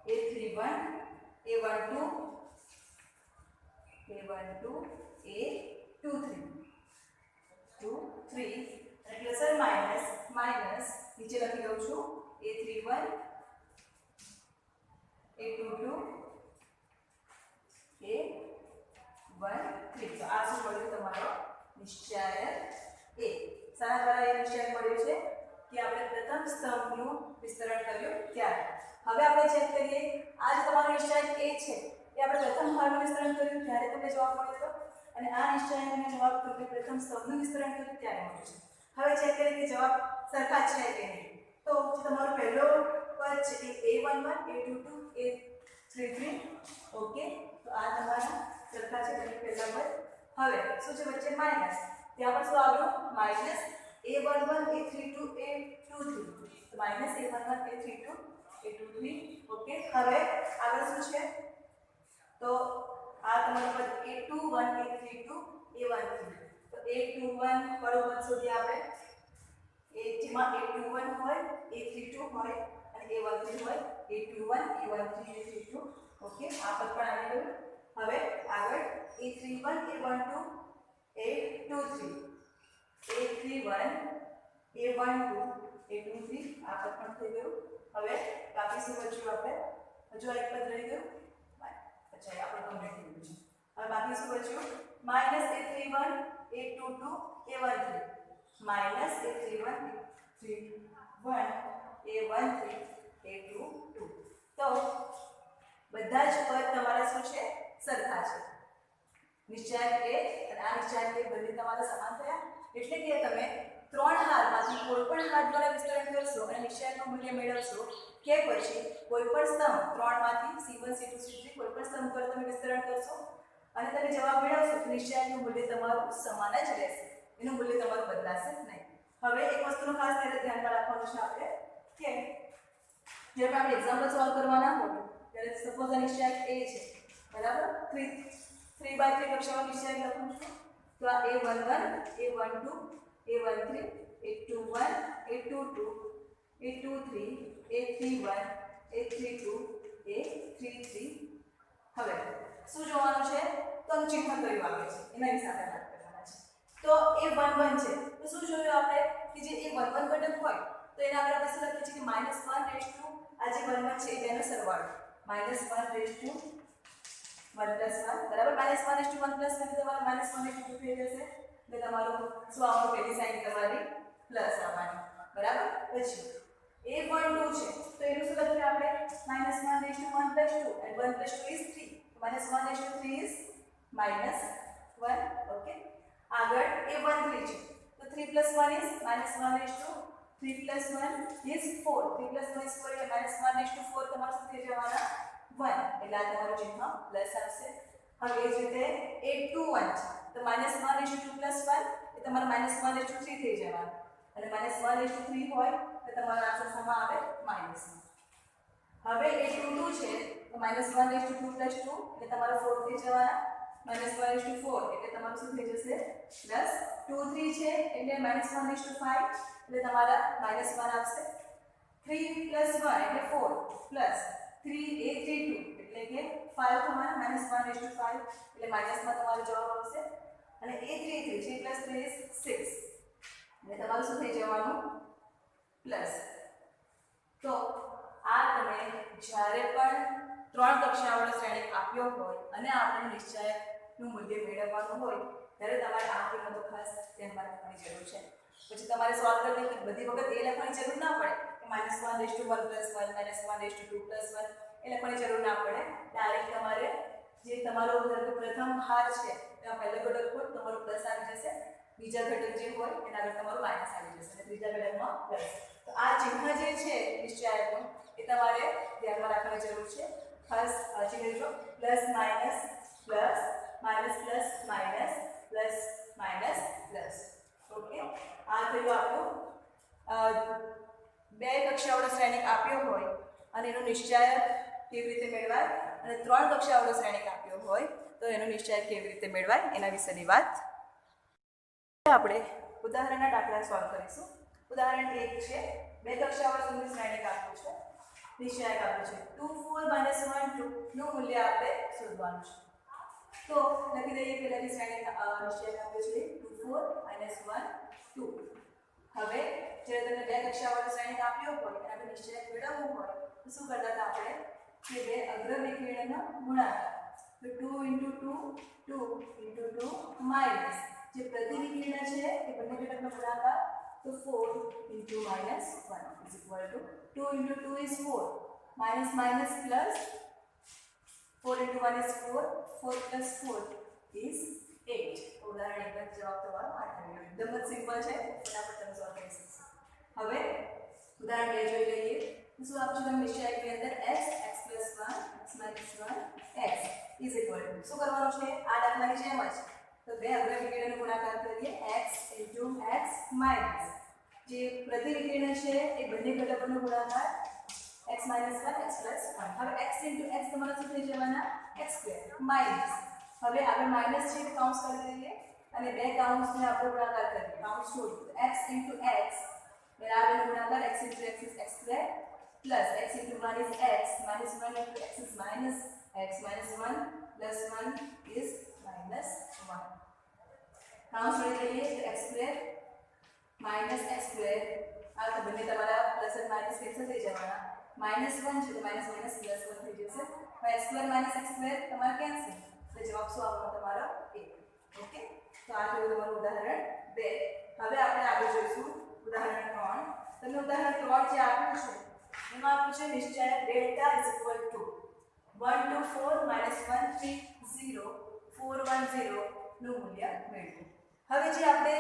Speaker 1: a31 a12 a23 એટલે સર માઈનસ માઈનસ નીચે લખી દઉં છું a31 a22 a13. તો આ શું મળ્યું તમારો નિશ્ચાયક a. શાના દ્વારા એ નિશ્ચાયક મળ્યું છે કે આપણે પ્રથમ સ્તંભનું વિસ્તરણ કર્યું ત્યારે. હવે આપણે ચેક કરીએ આ જે તમારો નિશ્ચાયક a છે એ આપણે પ્રથમ ભાગનું વિસ્તરણ કર્યું ત્યારે તમને જવાબ મળ્યો હતો અને આ નિશ્ચાયકનો જવાબ તમને પ્રથમ સ્તંભનું વિસ્તરણ કર્યું ત્યારે મળ્યો છે. હવે ચેક કરીએ કે જવાબ સરખા છે કે નહીં. તો જે તમારો પહેલો પદ છે એ a11 a22 a33 ઓકે. તો આ તમારા સરખા છે એટલે પહેલા પદ. હવે શું છે વચ્ચે માઈનસ ત્યાં પર શું આવ્યું માઈનસ a11 a32 a23 તો minus a11 a32 a23 okay. હવે આગળ શું છે તો આ તમારું પદ a21 a32 a13 તો a21 વાળું પદ શોધીએ આપણે જેમાં a21 હોય a32 હોય અને a13 હોય a21 a13 a32 ઓકે. આ પદ પણ આવી ગયું. હવે આગળ a31 a12 a23 a31 a12 a23 આ પદ પણ થઈ ગયું. હવે બાકી શું બચ્યું આપણે હજુ એક પદ રહી ગયું અચ્છા આપણે કમ્પ્લીટ થઈ ગયું છે. હવે બાકી શું બચ્યું minus a31 a22 a13 minus a31 a31 a13 a22 તો બધા જ પદ તમારા શું છે સરખા છે. નિશ્ચાયક a અને આ નિશ્ચાયક a બંને તમારા સમાન થયા એટલે કે તમે ત્રણ હારમાંથી કોઈ પણ હાર દ્વારા વિસ્તરણ કરશો અને નિશ્ચાયકનું મૂલ્ય મેળવશો કે પછી કોઈ પણ સ્તંભ ત્રણમાંથી c1 c2 c3 કોઈ પણ સ્તંભ પર તમે વિસ્તરણ કરશો અને તમે જવાબ મેળવશો તો નિશ્ચાયકનું મૂલ્ય તમારું સમાન જ રહેશે. એનું મૂલ્ય તમારું બદલાશે નહીં. હવે એક વસ્તુનું ખાસ ધ્યાનમાં રાખવાનું છે આપણે કે જ્યારે આપણે એક્ઝામ્પલ સોલ્વ કરવાના હોય ત્યારે સપોઝ આ નિશ્ચાયક a છે બરાબર 3/3 કક્ષાનો નિશ્ચાયક લખું છું તો આ a11 a12 a13 a21 a22 a23 a31 a32 a33 હવે શું જોવાનું છે તો ચિહ્ન કયું આવે છે એના હિસાબે વાત કરવાના છે. તો a11 છે તો શું જોયું આપણે કે જે a11 ઘટક હોય તો એના આપણે શું લખીએ છીએ કે -1 આ જે 11 છે તેનો સરવાળો -1 + 1 બરાબર -1 + 1 + તમારે -1 * 2 થઈ જશે એટલે તમારું શું આવવાનું પહેલી સાઈન તમારી પ્લસ આવવાની બરાબર. પછી a12 છે તો એનું શું લખીએ આપણે -1 * 1 + 2 and 1 + 2 is 3 -1 * 3 is -1 ઓકે. આગળ a13 છે તો 3 + 1 is -1 * 3 + 1 is 4 3 + 1 is 4 એટલે -1 * 4 તમારું શું થઈ જવાના 1 એટલે આ તમારું ચિહ્ન પ્લસ આવશે. હવે એ જ રીતે a21 છે તો -1 + 2 + 1 એ તમારું -1 + 3 થઈ જવાનું અને -1 + 3 હોય તો તમારો આન્સર શેમાં આવે માઇનસમાં. હવે a22 છે તો -1 + 2 + 2 એટલે તમારો 4 થઈ જવાના. -1 * 4 એટલે તમારું શું થઈ જશે +23 છે એટલે -1 * 5 એટલે તમારા -1 આવશે. 3 + 1 એટલે 4 પ્લસ 3a32 એટલે કે 5 થવાના -1 * 5 એટલે માઇનસમાં તમારો જવાબ આવશે. અને a33 3 + 3 = 6 એટલે તમારું શું થઈ જવાનું પ્લસ. તો આ તમે જ્યારે પણ 3 કક્ષાવાળો શ્રેણિક આપ્યો હોય અને આપણે નિશ્ચયકનું મૂલ્ય મેળવવાનું હોય ત્યારે તમારે આ કિંમતો ખાસ ધ્યાનમાં રાખવાની જરૂર છે. પછી તમારે સોલ્વ કરવી બધી વખત એ લખવાની જરૂર ના પડે કે -1 * 1 + 1 -1 * 2 + 1 એ લખવાની જરૂર ના પડે. ડાયરેક્ટ તમારે જે તમારો પ્રથમ હાર છે એમાં પહેલો ઘટક હોય તમારો પ્લસ આવી જશે, બીજા ઘટક જે હોય એના આગળ તમારું માઇનસ આવી જશે અને ત્રીજા ઘટકમાં પ્લસ. તો આ ચિહ્ન જે છે નિશ્ચયાકનું એ તમારે ધ્યાનમાં રાખવાની જરૂર છે. ખાસ વાંચી લેજો plus minus plus minus plus minus plus minus plus. Okay, આ થયું આપણું બે કક્ષાવાળો શ્રેણિક આપ્યો હોય અને એનો નિશ્ચયાક કેવી રીતે મેળવાય અને 3 કક્ષાવાળો શ્રેણિક આપ્યો હોય તો એનો નિશ્ચયાક કેવી રીતે મેળવાય એના વિશેની વાત. આપણે ઉદાહરણના દાખલા સોલ્વ કરીશું. ઉદાહરણ 1 છે, બે કક્ષાવાળો શ્રેણિક આપ્યું છે, નિશ્ચયાક આપ્યું છે 2 4 - 1 2 નું મૂલ્ય આપણે શોધવાનું છે. તો લખી દઈએ પહેલાની શ્રેણિક નિશ્ચયાક આપ્યો છે 2 4 - 1 2. હવે જ્યારે તમને બે કક્ષાવાળો શ્રેણિક આપ્યો હોય અને આપણે નિશ્ચયાક મેળવવું હોય તો શું કરતા હતા આપણે કે બે અગ્ર વિકર્ણનો ગુણાકાર. તો 2 * 2 2 * 2 માઇનસ જે પ્રતિ વિકર્ણ છે એ બંને ઘટકનો ગુણાકાર તો 4 * -1 = 2 * 2 is 4 minus minus plus 4 * 1 is 4 4 plus 4 is 8. ઉદાહરણ 1 નો જવાબ તમારો 8 આવ્યો. એકદમ જ સિમ્પલ છે, ફટાફટ તમે સોલ્વ કરી શકશો. હવે ઉદાહરણ 2 જોઈ લઈએ. શું આપશું તમને નિશ્ચયાકની અંદર x x + 1 x - 1 x શું કરવાનું છે આ દાખલાની જેમ જ તો બે અગ્ર વિકર્ણનો ગુણાકાર કરીએ x * x માઈનસ જે પ્રતિ વિકર્ણ છે એ બંને ઘટકોનો ગુણાકાર x - 1 x + 1. હવે x * x તમારો શું થઈ જવાના x² માઈનસ હવે આગળ માઈનસ છે કાઉન્સ કરી દઈએ અને બે કાઉન્સને આપણે ગુણાકાર કરીએ. કાઉન્સ છોડી x * x બરાબર ગુણાકાર x * x is x² plus x * 1 is x minus 1 * x is minus x minus 1 plus 1 is minus 1. કાઉન્સ છોડી દઈએ તો x² minus x² આ તો બંને તમારા પ્લસ અને માઈનસ કેન્સલ થઈ જવાના. -1 છે તો માઈનસ માઈનસ પ્લસ 1 થઈ જશે. હવે x² - x² તમારે કેન્સલ તો જવાબ શું આવવાનો તમારો 1. ઓકે, તો આ થયું તમારું ઉદાહરણ 2. હવે આપણે આગળ જોઈશું ઉદાહરણ 3. તમને ઉદાહરણ 3 જે આપ્યું છે એમાં આપ્યું છે નિશ્ચયાક ડેલ્ટા = 1 2 4 - 1 3 0 4 1 0 નું મૂલ્ય મેળવો. હવે જે આપણે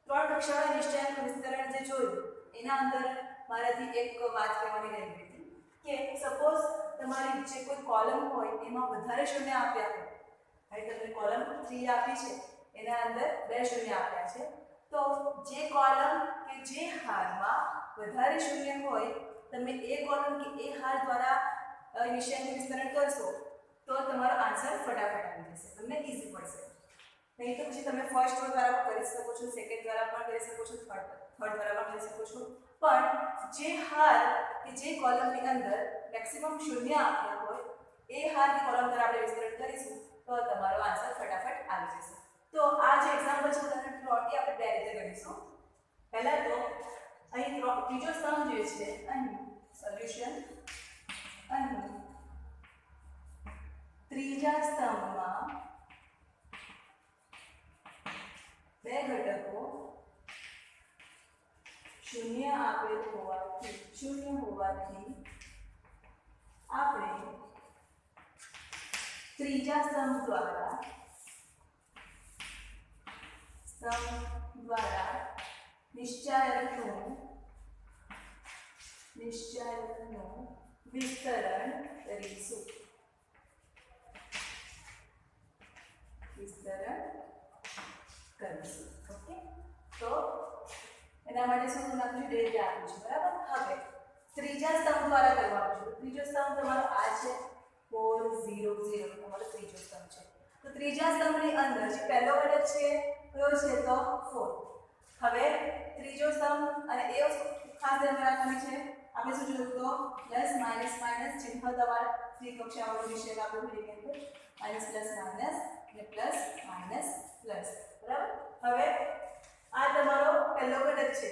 Speaker 1: 3 કક્ષાવાળા નિશ્ચયાકનું વિસ્તરણ જે જોયું એના અંદર મારાથી એક વાત કહેવાની રહી ગઈ હતી કે સપોઝ તમારી જે કોઈ કોલમ હોય એમાં વધારે શૂન્ય આપ્યા હોય, અહીં તમને કોલમ 3 આપી છે એના અંદર 2 શૂન્ય આપ્યા છે, તો જે કોલમ કે જે હારમાં વધારે શૂન્ય હોય તમે એ કોલમ કે એ હાર દ્વારા નિશ્ચયાકનું વિસ્તરણ કરશો તો તમારો આન્સર ફટાફટ આવી જશે, તમને ઈઝી પડશે. નહીં તો પછી તમે ફર્સ્ટ દ્વારા પણ કરી શકો છો, સેકન્ડ દ્વારા પણ કરી શકો છો, થર્ડ દ્વારા પણ કરી શકો છો, પણ જે હાર કે જે કોલમની અંદર મેક્સિમમ શૂન્ય આપ્યા હોય એ હારની કોલમ દ્વારા આપણે વિસ્તરણ કરીશું તો તમારો આન્સર ફટાફટ આવી જશે. તો આ જે એક્ઝામ્પલ છે ઉદાહરણ 3 એ આપણે બે રીતે ગણીશું. પહેલા તો અહીં ત્રીજો સ્તંભ જે છે અહીં સોલ્યુશન, અહીં ત્રીજા સ્તંભમાં બે ઘટકો શૂન્ય આપેલ હોવાથી આપણે ત્રીજા સ્તંભ દ્વારા નિશ્ચયાકનું વિસ્તરણ કરીશું. વિસ્તરણ કરીશું. ઓકે, તો એના માટે શું લખ્યું છે? ડેલ્ટા આપ્યું છે. બરાબર. હવે ત્રીજા સ્તંભ દ્વારા કરવાનું છે. ત્રીજો સ્તંભ તમારો આ છે 4 0 0 તમારો ત્રીજો સ્તંભ છે. તો ત્રીજા સ્તંભની અંદર જે પહેલો ઘટક છે કયો છે? તો 4. હવે ત્રીજો સ્તંભ અને એ ખાસ ધ્યાન રાખવાની છે. આપણે શું જોયું? તો પ્લસ માઇનસ માઇનસ ચિહ્ન તમારા ત્રિકક્ષાવાળો વિષય આપણે ભણી ગયા માઇનસ પ્લસ માઇનસ અને પ્લસ માઇનસ પ્લસ. બરાબર. હવે આ તમારો પહેલો ઘટક છે.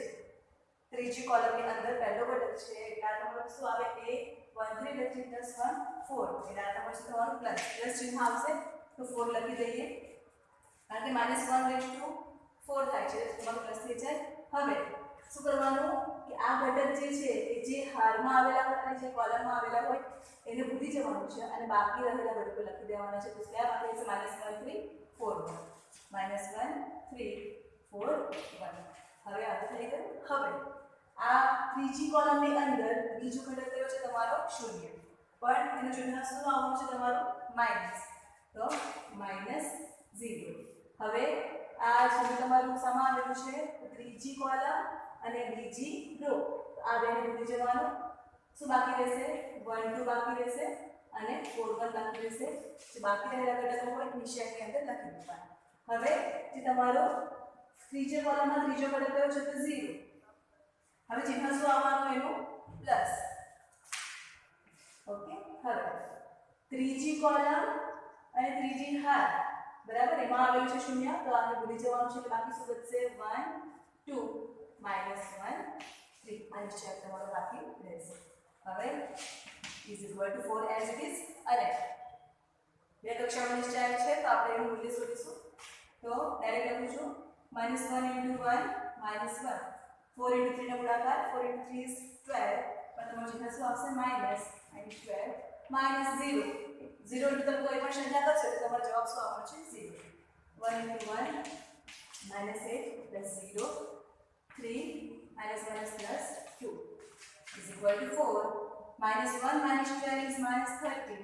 Speaker 1: ત્રીજી કોલમની અંદર પહેલો ઘટક છે એટલે આ તમારો શું આવે? a 1 3 લખી પ્લસ 1 4 એટલે આ તમારું શું થવાનું? પ્લસ પ્લસ ચિહ્ન આવશે તો 4 લખી દઈએ કારણ કે -1 રેઝ ટુ 4 થાય છે તો તમારું પ્લસ થઈ જાય. હવે શું કરવાનું કે આ ઘટક જે છે એ જે હારમાં આવેલા હોય અને જે કોલમમાં આવેલા હોય એને ભૂલી જવાનું છે અને બાકી રહેલા ઘટકો લખી દેવાના છે. તો કયા બાકી છે? -1 3 4 1 -1 3 4 1. હવે આ થઈ ગયું. હવે આ ત્રીજી કોલમની અંદર બીજો ઘટક કયો છે? તમારો 0. પણ એનું ચિહ્ન શું આવવાનું છે? તમારું માઇનસ. તો -0. હવે આ છે તમારું સમાન આવેલું છે ત્રીજી કોલમ અને બીજી રો. આ બેને ભૂલી જવાનું. શું બાકી રહેશે? 1 2 બાકી રહેશે અને 4 1 બાકી રહેશે. જે બાકી રહેલા ઘટકો હોય નિશાનની અંદર લખી દેવાના. હવે જે તમારો ત્રીજી કોલમમાં ત્રીજો ઘટક કયો છે? તો 0. હવે ચિહ્ન શું આવવાનું? એનું પ્લસ. ઓકે. હવે ત્રીજી કોલમ અને ત્રીજી હાર બરાબર એમાં આવેલું છે 0 તો આને ભૂલી જવાનું છે એટલે બાકી શું બચશે? 1 2 -1 3 આ નિશ્ચય તમારો બાકી રહેશે. હવે is equal two 4 as it is અને બે કક્ષાનો નિશ્ચય છે તો આપણે એનું મૂલ્ય શોધીશું. તો ડાયરેક્ટ લખું છું -1 * 1 -1 4 * 3 નો ગુણાકાર 4 * 3 is 12 પણ તમારું ચિહ્ન શું આવશે? માઇનસ અને 12 -0 0 into તમે કોઈ પણ સંખ્યા કરશો તો તમારો જવાબ શું આવવાનો છે? 0. 1 into 1 -8 plus 0 3 -1 plus 2 is equal to 4. -1 - 12 is -13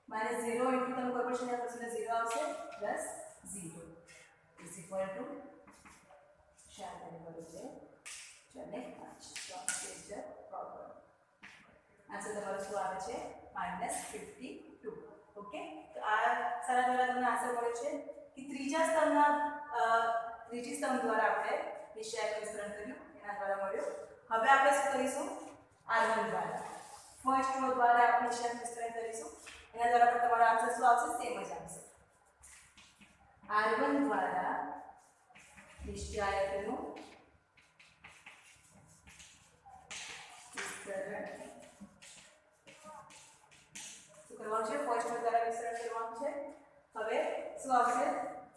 Speaker 1: -0 into તમે કોઈ પણ સંખ્યા કરશો એટલે 0 આવશે plus 0 is equal to 4 બરાબર છે 4 ને 5 તો આ છે પ્રોબ્લેમ. આન્સર તમારો શું આવે છે? -52. ઓકે. તો આ સારા દ્વારા તમને આન્સર મળ્યો છે કે ત્રીજી સ્તંભ દ્વારા આપણે નિશ્ચયાંક વિસ્તરણ કર્યું એના દ્વારા મળ્યો. હવે આપણે શું કરીશું? R1 દ્વારા ફર્સ્ટ રો દ્વારા આપણે નિશ્ચયાંક વિસ્તરણ કરીશું. એના દ્વારા પણ તમારો આન્સર શું આવશે? સેમ જ આવશે. R1 દ્વારા નિશ્ચયાંકનું વિસ્તરણ કરવાનું છે. ફર્સ્ટ રો દ્વારા વિસ્તરણ કરવાનું છે. હવે શું આવશે?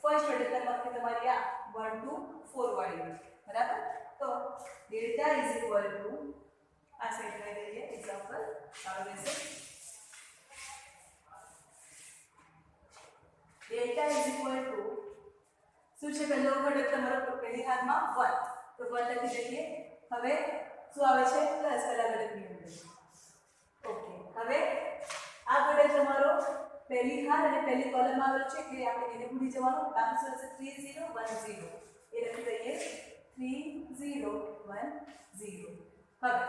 Speaker 1: ફર્સ્ટ ઘટકમાં તમારી આ 1 2 4 વાળી બરાબર. તો ડેલ્ટા ઇઝ ઇક્વલ ટુ આ સાઈડ લઈ લઈએ એક્ઝામ્પલ આવે છે. ડેલ્ટા ઇઝ ઇક્વલ ટુ શું છે? પહેલો ઘટક તમારો પહેલી હાથમાં 1 તો 1 લખી દઈએ. હવે શું આવે છે? પ્લસ પહેલા ઘટકની અંદર. ઓકે. હવે આ ઘટક તમારો પહેલી હાર અને પહેલી કોલમ આવેલ છે કે આપણે એને ભૂલી જવાનું. બાકી શું હશે? 3 0 1 0 એ લખી દઈએ 3 0 1 0. હવે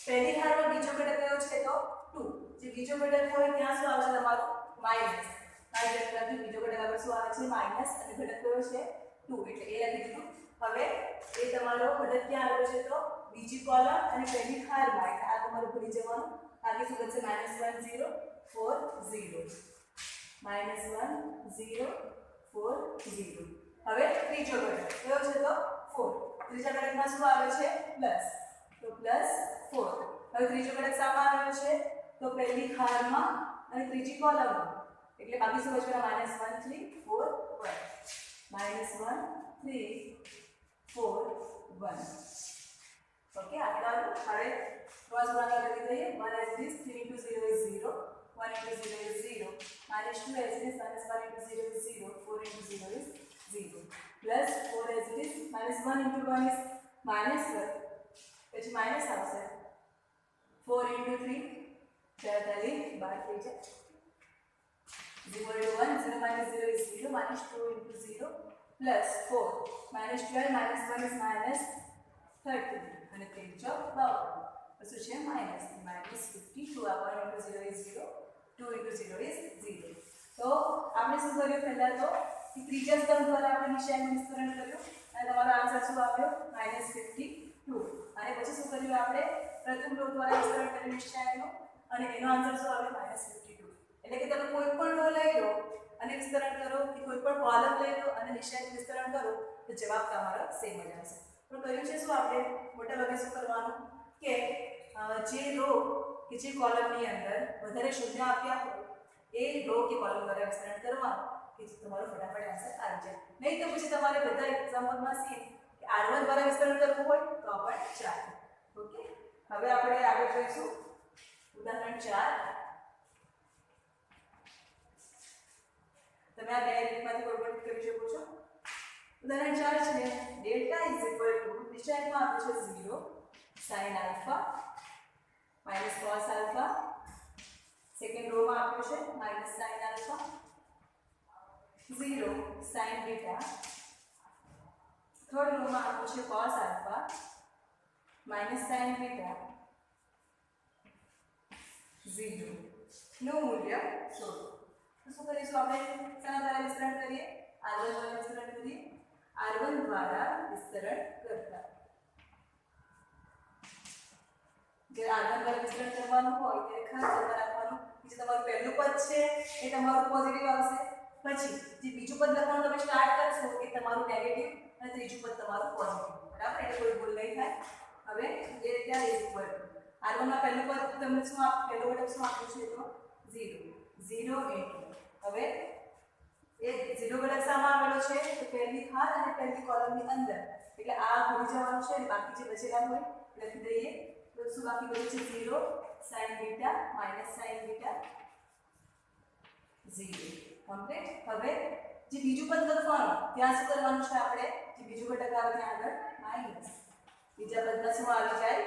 Speaker 1: પહેલી હારનો બીજો ઘટક કયો છે? તો 2. જે બીજો ઘટક હોય ત્યાં શું આવશે? તમારું માઇનસ. આ ઘટકનો બીજો ઘટક આગળ શું આવે છે? માઇનસ અને ઘટક કયો છે? 2 એટલે એ લખી દીધું. હવે એ તમારો ઘટક ક્યાં આવેલો છે? તો બીજી કોલમ અને પહેલી હારમાં એટલે આ તમારું ભૂલી જવાનું. आगे શું બચશે? -1 0 4 0 -1 0 4 0. હવે ત્રીજો ઘટક કયો છે? તો 4. ત્રીજા ઘટકમાં શું આવે છે? પ્લસ. તો +4. હવે ત્રીજો ઘટક શામાં આવેલો છે? તો પહેલી હારમાં અને ત્રીજી કોલમમાં એટલે બાકી શું બચવાના? -1 3 4 1 -1 3 4 1. ઓકે. આગળ હવે cross ગુણાકાર કરી દઈએ. 1 as it is 3 into 0 is 0 1 into 0 is 0 -2 as it is -1 into 0 is 0 4 into 0 is 0 plus 4 as it is -1 into 1 is -1 પછી માઇનસ આવશે 4 into 3 48 बार થઈ જાય 0 into 1 0 minus 0 is 0 minus 2 into 0 plus 4 minus 12 minus 1 is minus 30 અને 3 ચોક 52 શું છે minus 52 આ 1 into 0 is 0 2 into 0 is 0 તો આપણે શું કર્યું પહેલા તો કે ત્રીજા સ્તંભ દ્વારા આપણે નિશાનનું વિસ્તરણ કર્યું અને તમારો આન્સર શું આવ્યો -52 અને પછી શું કર્યું આપણે પ્રથમ રો દ્વારા વિસ્તરણ કર્યું નિશાનનું અને એનો આન્સર શું આવ્યો -52 એટલે કે તમે કોઈ પણ રો લઈ લો અને વિસ્તરણ કરો કે કોઈ પણ કોલમ લઈ લો અને નિશાન વિસ્તરણ કરો તો જવાબ તમારો સેમ જ આવશે તો કર્યું છે શું આપણે મોટા ભાગે શું કરવાનું કે જે રો કે જે કોલમની અંદર વધારે શૂન્ય આપ્યા હોય એ રો કે કોલમ દ્વારા વિસ્તરણ કરવાનું કે જે તમારો ફટાફટ આન્સર આવી જાય નહીં તો પછી તમારે બધા એક્ઝામ્પલમાં સેમ કે R1 દ્વારા વિસ્તરણ કરવું હોય તો પણ ચાલે ઓકે હવે આપણે આગળ જોઈશું ઉદાહરણ 4 તમે આ બે રીતમાંથી કોઈ પણ કરી શકો છો ઉદાહરણ 4 છે ડેલ્ટા ઇઝ ઇક્વલ ટુ નિશાનમાં આપ્યું છે 0 sin alpha minus cos alpha second row માં આપ્યું છે sin alpha 0 sin beta third row માં આપ્યું છે cos આલ્ફા sin બીટા 0 નું મૂલ્ય શોધો તો શું કરીશું આપણે શાના દ્વારા વિસ્તરણ કરીએ R1 દ્વારા વિસ્તરણ કરીએ R1 દ્વારા વિસ્તરણ કરતા જે R1 દ્વારા વિસ્તરણ કરવાનું હોય ત્યારે ખાસ ધ્યાન રાખવાનું કે જે તમારું પહેલું પદ છે એ તમારું પોઝિટિવ આવશે પછી જે બીજું પદ લખવાનું તમે સ્ટાર્ટ કરશો એ તમારું નેગેટિવ અને ત્રીજું પદ તમારું પોઝિટિવ બરાબર એટલે કોઈ ભૂલ નહીં થાય હવે જે રીતે ઇઝ ઇક્વલ ટુ R1 માં પહેલું પદ તમને શું પહેલું ઘટક શું આપ્યું છે તો 0 into હવે એ 0 ઘટક શામાં આવેલો છે તો પહેલી હાર અને પહેલી કોલમની અંદર એટલે આ ભૂલી જવાનું છે અને બાકી જે બચેલા હોય લખી દઈએ તો શું બાકી બચ્યું છે 0 sin beta sin beta 0 complete હવે જે બીજું પદ લખવાનું ત્યાં શું કરવાનું છે આપણે જે બીજું ઘટક આવે ત્યાં આગળ માઈનસ બીજા પદમાં શું આવી જાય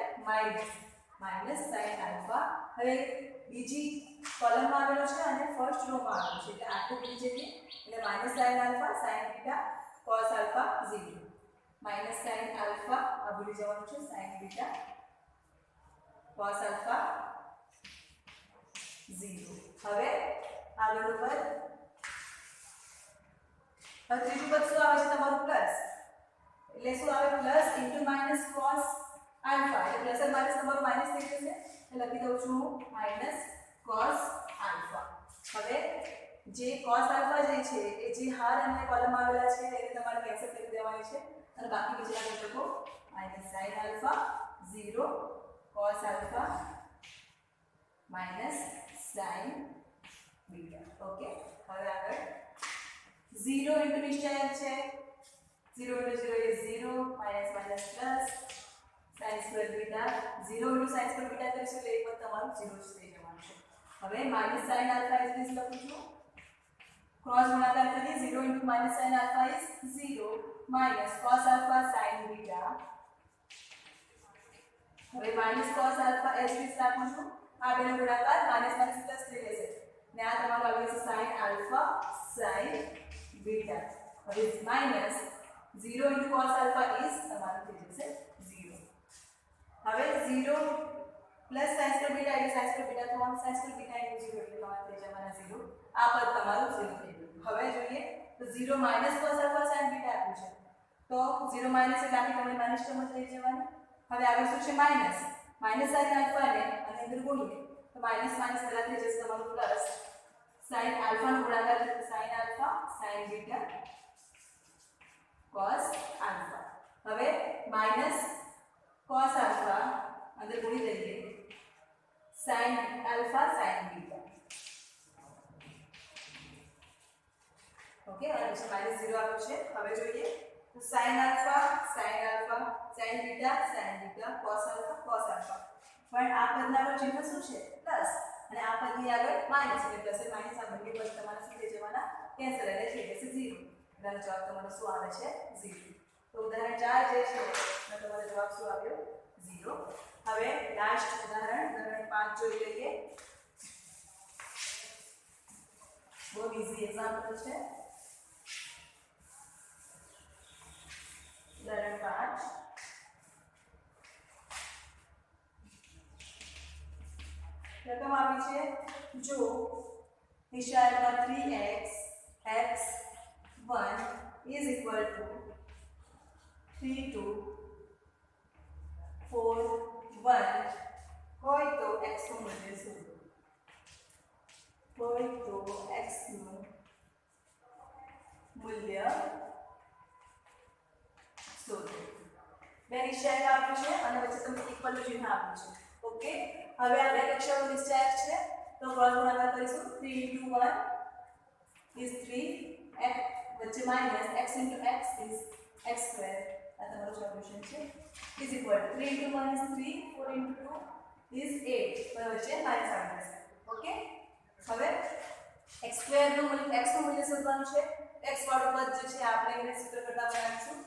Speaker 1: માઈનસ sin આલ્ફા હવે બીજી કોલમમાં આવેલો છે અને ફર્સ્ટ રો માં આવેલો છે એટલે આખું બીજી જગ્યાએ એટલે sin alpha sin beta cos alpha 0 sin alpha આ ભૂલી જવાનું છે sin બીટા cos આલ્ફા 0 હવે આગળ ઉપર હવે ત્રીજું પદ શું આવે છે તમારું પ્લસ એટલે શું આવે plus into minus cos alpha એટલે પ્લસ અને માઇનસ તમારું માઇનસ થઈ જશે એટલે લખી દઉં છું માઇનસ cos આલ્ફા હવે જે cos આલ્ફા જે છે એ જે હાર અને કોલમ આવેલા છે એને તમારે કેન્સલ કરી દેવાની છે અને બાકી બીજા ઘટકો sin alpha 0 cos alpha sin beta okay હવે આગળ 0 into નિશ્ચય છે 0 into 0 is 0 minus plus sin square beta 0 into sin square beta કરીશું એટલે એક પદ તમારું 0 જ થઈ જવાનું છે હવે sin alpha is this લખું છું ક્રોસ ગુણાકાર કરીએ 0 into sin alpha is 0 minus cos alpha sin beta હવે cos alpha as this રાખું છું આ બેનો ગુણાકાર minus plus થઈ જશે ને આ તમારું આવી જશે sin alpha sin beta હવે minus 0 into cos alpha is તમારું થઈ જશે 0 હવે 0 plus sin square beta એટલે sin square beta થવાનું sin square beta into 0 એટલે તમારું થઈ જવાના 0 આ પદ તમારું 0 થઈ ગયું હવે જોઈએ તો 0 minus cos alpha sin beta આપ્યું છે તો 0 minus એટલે આની તમને માઈનસ ટર્મ થઈ જવાની હવે આગળ શું છે માઈનસ sin alpha ને અને અંદર ગુણીએ તો માઈનસ પહેલા થઈ જશે તમારું પ્લસ sin alpha નો ગુણાકાર એટલે sin alpha sin beta cos alpha હવે માઈનસ cos alpha અંદર ગુણી દઈએ sin alpha sin beta okay અને પછી માઈનસ 0 આપ્યું છે હવે જોઈએ તો sin alpha sin beta cos alpha પણ આ પદનાનું ચિહ્ન શું છે પ્લસ અને આ પદની આગળ માઈનસ એટલે પ્લસ અને માઈનસ આ બંને પદ તમારા શું થઈ જવાના કેન્સલ એટલે થઈ જશે 0 એટલે જવાબ તમારો શું આવે છે 0 તો ઉદાહરણ 4 જે છે એનો તમારો જવાબ શું આવ્યો 0 હવે લાસ્ટ ઉદાહરણ 5 જોઈ લઈએ. બહુ ઇઝી એક્ઝામ્પલ છે. ઉદાહરણ 5 રકમ આપી છે. જો નિશાળમાં 3x x1 is equal to 3 2 4 1 હોય તો x નું મૂલ્ય શોધો. હોય તો x નું મૂલ્ય શોધો. બે નિશ્ચયક આપ્યું છે અને વચ્ચે તમને ઇક્વલ ચિહ્ન આપ્યું છે. ઓકે, હવે આ બે અક્ષરનો નિશ્ચયક છે તો ક્રોસ ગુણાકાર કરીશું. 3 into 1 is 3 x વચ્ચે minus x into x is x square. આ તમારો સોલ્યુશન છે. is equal to 3 into 1 is 3 4 into 2 is 8 પર વચ્ચે માઈનસ આવી જશે. ઓકે, હવે x square નું મૂલ્ય x નું મૂલ્ય શોધવાનું છે. x વાળું પદ જે છે આપણે એને સૂત્ર કરતા બનાવીશું.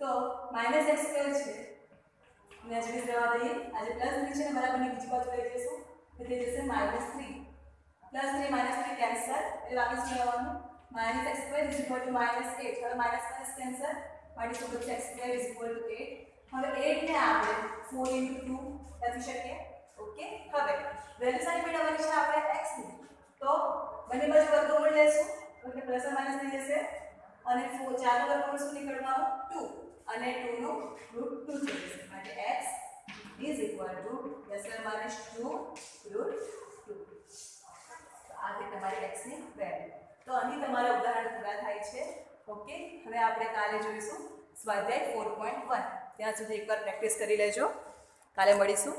Speaker 1: તો -x square છે ને જ જવા દઈએ. આજે +3 છે ને બરાબરની બીજી બાજુ લઈ જઈશું તો તે જશે -3. +3 -3 કેન્સલ એટલે બાકી શું રહેવાનું -x square is equal to -8. હવે માઈનસ કેન્સલ માઈનસ ઉપર x square is equal to 8. હવે 8 ને આપણે 4 into 2 લખી શકીએ. ઓકે, હવે વેલ્યુ સારી મેળવવાની છે આપણે x ની તો બંને બાજુ વર્ગમૂળ લેશું એટલે પ્લસ અને માઈનસ થઈ જશે અને 4 નું વર્ગમૂળ શું નીકળવાનું 2 અને 2 નું √2 થઈ જશે. માટે x is equal to +2 √2. આ છે તમારી x ની વેલ્યુ. તો અહીં તમારા ઉદાહરણ પૂરા થાય છે. ઓકે, હવે આપણે કાલે જોઈશું સ્વાધ્યાય 4.1. ત્યાં સુધી એકવાર પ્રેક્ટિસ કરી લેજો. કાલે મળીશું.